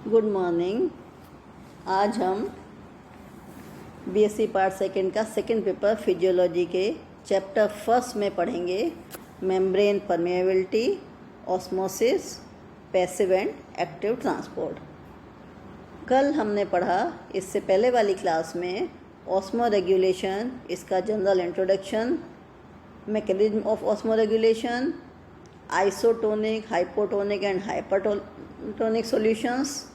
Good morning. आज हम BSc part second का सेकंड पेपर फिजियोलॉजी के चैप्टर फर्स्ट में पढ़ेंगे membrane permeability, osmosis, passive and active transport. कल हमने पढ़ा इससे पहले वाली क्लास में ऑस्मो रेगुलेशन, इसका general introduction, mechanism of osmo regulation, isotonic, hypotonic and hypertonic solutions,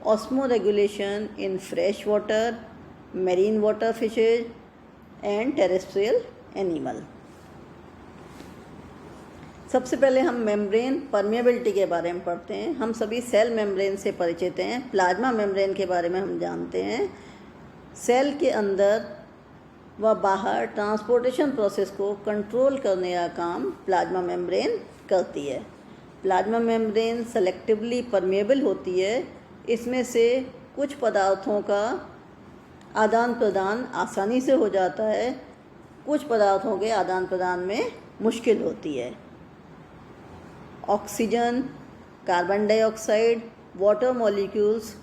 osmoregulation in fresh water, marine water fishes and terrestrial animal। सबसे पहले हम मेम्ब्रेन परमेबिलिटी के बारे में पढ़ते हैं। हम सभी सेल मेम्ब्रेन से परिचित हैं। प्लाज्मा मेम्ब्रेन के बारे में हम जानते हैं। सेल के अंदर व बाहर ट्रांसपोर्टेशन प्रोसेस को कंट्रोल करने का काम प्लाज्मा मेम्ब्रेन करती है। प्लाज्मा मेम्ब्रेन सेलेक्टिवली परमेबल होती है। इसमें से कुछ पदार्थों का आदान प्रदान आसानी से हो जाता है, कुछ पदार्थों के आदान प्रदान में मुश्किल होती है। Oxygen, carbon dioxide, water molecules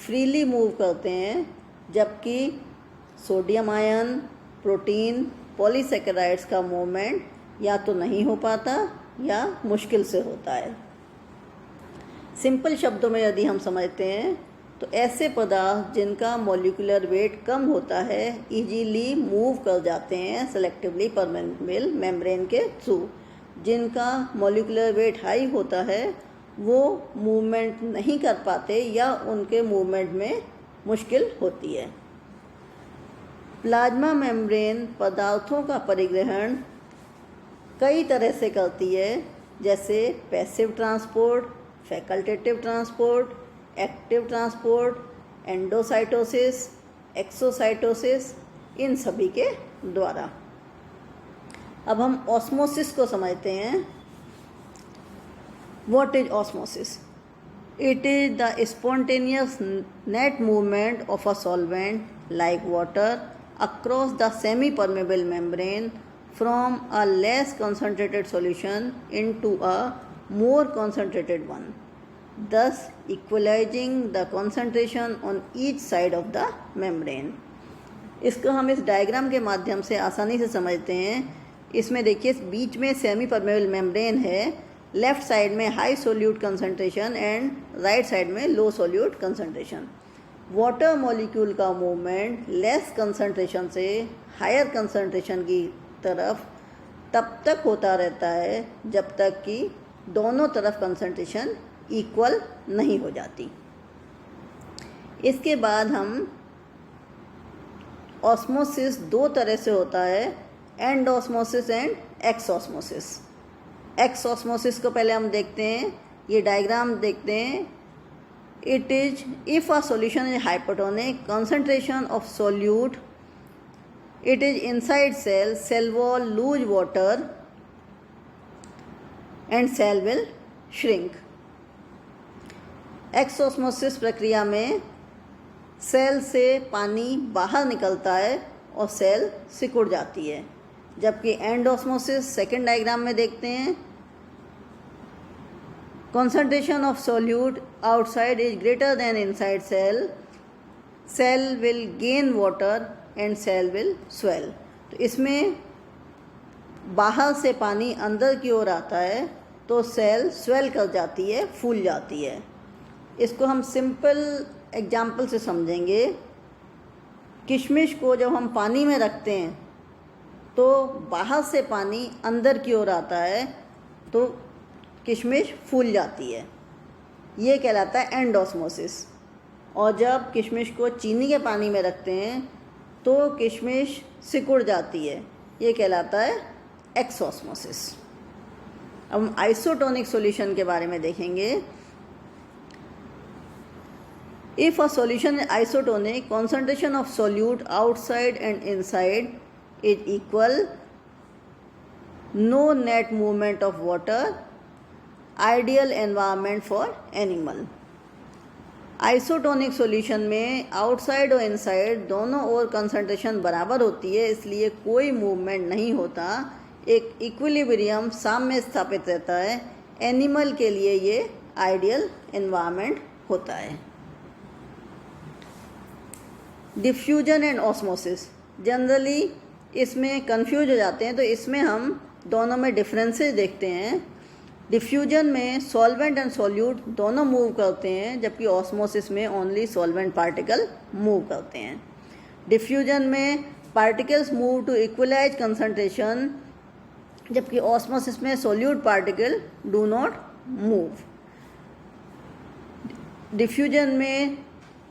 freely move करते हैं, जबकि सोडियम आयन, प्रोटीन, पॉलीसेकेराइड्स का मूवमेंट या तो नहीं हो पाता या मुश्किल से होता है। सिंपल शब्दों में यदि हम समझते हैं तो ऐसे पदार्थ जिनका मॉलिक्यूलर वेट कम होता है इजीली मूव कर जाते हैं सेलेक्टिवली परमेबल मेम्ब्रेन के थ्रू। जिनका मॉलिक्यूलर वेट हाई होता है वो मूवमेंट नहीं कर पाते या उनके मूवमेंट में मुश्किल होती है। प्लाज्मा मेम्ब्रेन पदार्थों का परिग्रहण कई तरह से करती है, जैसे passive transport, facultative transport, active transport, endocytosis, exocytosis, इन सभी के द्वारा। अब हम ऑस्मोसिस को समझते हैं। What is osmosis? It is the spontaneous net movement of a solvent like water across the semi permeable membrane from a less concentrated solution into a more concentrated one, thus equalizing the concentration on each side of the membrane। इसको हम इस diagram के माध्यम से आसानी से समझते हैं। इसमें देखिए बीच में सेमी परमेबल मेम्ब्रेन है, लेफ्ट साइड में high solute concentration and right side में लो सोल्यूट कंसंट्रेशन। वाटर मॉलिक्यूल का मूवमेंट लेस कंसंट्रेशन से हायर कंसंट्रेशन की तरफ तब तक होता रहता है जब तक कि दोनों तरफ कंसंट्रेशन इक्वल नहीं हो जाती। इसके बाद हम ऑस्मोसिस दो तरह से होता है, and osmosis and x osmosis. X osmosis को पहले हम देखते हैं, ये डायग्राम देखते हैं। It is if a solution is hypotonic, concentration of solute, it is inside cell, cell wall lose water and cell will shrink। Exosmosis प्रक्रिया में सेल से पानी बाहर निकलता है और सेल सिकुड़ जाती है, जबकि एंडोस्मोसिस सेकेंड डायग्राम में देखते हैं, concentration of solute outside is greater than inside cell, cell will gain water and cell will swell. तो इसमें बाहर से पानी अंदर की ओर आता है तो सेल स्वेल कर जाती है, फूल जाती है। इसको हम सिंपल एग्जाम्पल से समझेंगे। किशमिश को जब हम पानी में रखते हैं तो बाहर से पानी अंदर की ओर आता है तो किशमिश फूल जाती है, ये कहलाता है एंडोस्मोसिस। और जब किशमिश को चीनी के पानी में रखते हैं तो किशमिश सिकुड़ जाती है, ये कहलाता है एक्सोस्मोसिस। अब हम आइसोटोनिक सॉल्यूशन के बारे में देखेंगे। If a solution is isotonic, concentration of solute outside and inside is equal, no net movement of water, ideal environment for animal। Isotonic solution में आउटसाइड और इनसाइड दोनों ओर कंसंट्रेशन बराबर होती है, इसलिए कोई मूवमेंट नहीं होता, एक इक्विलिब्रियम साम्य स्थापित रहता है। एनिमल के लिए ये आइडियल एनवायरनमेंट होता है। डिफ्यूजन एंड ऑस्मोसिस, जनरली इसमें कंफ्यूज हो जाते हैं, तो इसमें हम दोनों में डिफरेंसेस देखते हैं। डिफ्यूजन में सॉल्वेंट एंड सॉल्यूट दोनों मूव करते हैं, जबकि ऑस्मोसिस में ओनली सॉल्वेंट पार्टिकल मूव करते हैं। डिफ्यूजन में particles move to equalize concentration, जबकि ऑस्मोसिस में solute particle do not move. Diffusion में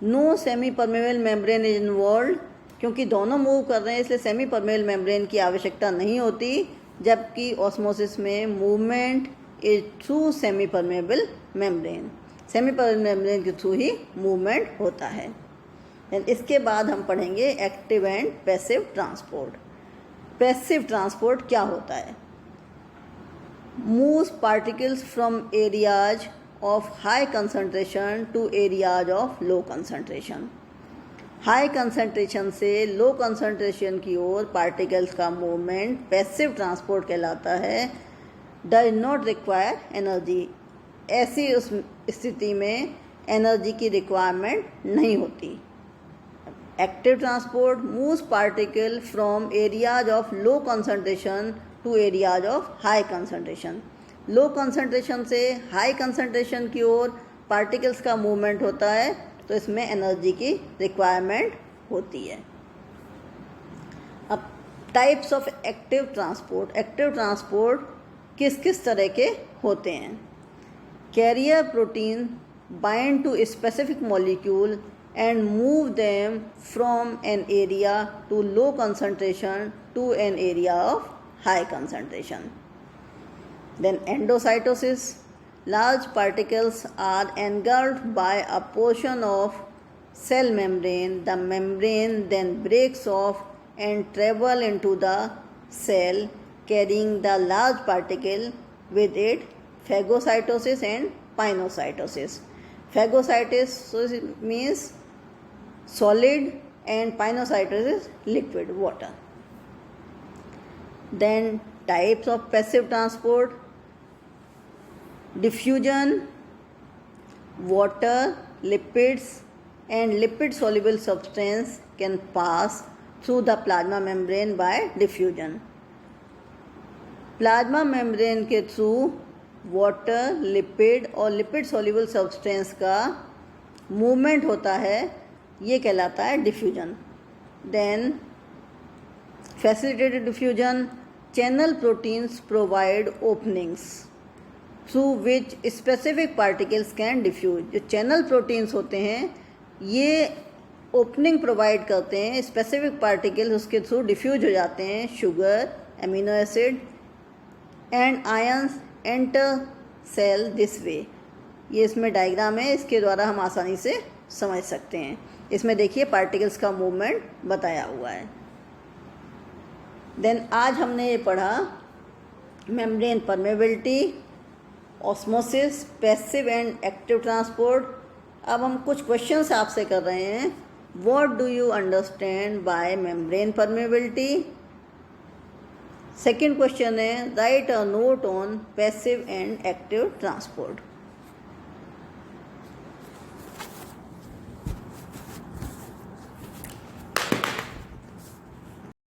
no semi permeable membrane is involve, क्योंकि दोनों मूव कर रहे हैं इसलिए सेमी परमेबल मेम्ब्रेन की आवश्यकता नहीं होती, जबकि ऑस्मोसिस में movement is through semi permeable membrane, semi permeable membrane के थ्रू ही मूवमेंट होता है। इसके बाद हम पढ़ेंगे active and passive transport. Passive transport क्या होता है? Moves particles from areas of high concentration to areas of low concentration। High concentration से लो कंसंट्रेशन की ओर पार्टिकल्स का मूवमेंट पैसिव ट्रांसपोर्ट कहलाता है। डज नॉट रिक्वायर एनर्जी, ऐसी उस स्थिति में एनर्जी की रिक्वायरमेंट नहीं होती। Active transport moves particle from areas of low concentration to areas of high concentration. Low concentration से हाई कंसंट्रेशन की ओर पार्टिकल्स का मूवमेंट होता है, तो इसमें एनर्जी की रिक्वायरमेंट होती है। अब types of active transport. Active transport किस किस तरह के होते हैं? Carrier protein bind to specific molecule and move them from an area to low concentration to an area of high concentration. Then endocytosis, large particles are engulfed by a portion of cell membrane. The membrane then breaks off and travel into the cell, carrying the large particle with it. Phagocytosis and pinocytosis. Phagocytosis means solid and pinocytosis liquid water. Then types of passive transport: diffusion, water, lipids and lipid soluble substance can pass through the plasma membrane by diffusion। Plasma membrane के through water, lipid और lipid soluble substance का movement होता है, ये कहलाता है diffusion. Then facilitated diffusion, channel proteins provide openings through which specific particles can diffuse. जो channel proteins होते हैं ये ओपनिंग प्रोवाइड करते हैं, स्पेसिफिक पार्टिकल्स उसके थ्रू डिफ्यूज हो जाते हैं। Sugar, amino acid and ions enter cell this way. ये इसमें डायग्राम है, इसके द्वारा हम आसानी से समझ सकते हैं। इसमें देखिए पार्टिकल्स का मूवमेंट बताया हुआ है। देन आज हमने ये पढ़ा membrane permeability, osmosis, passive and active transport. अब हम कुछ क्वेश्चंस आपसे कर रहे हैं। What do you understand by membrane permeability? Second question है write a note on passive and active transport.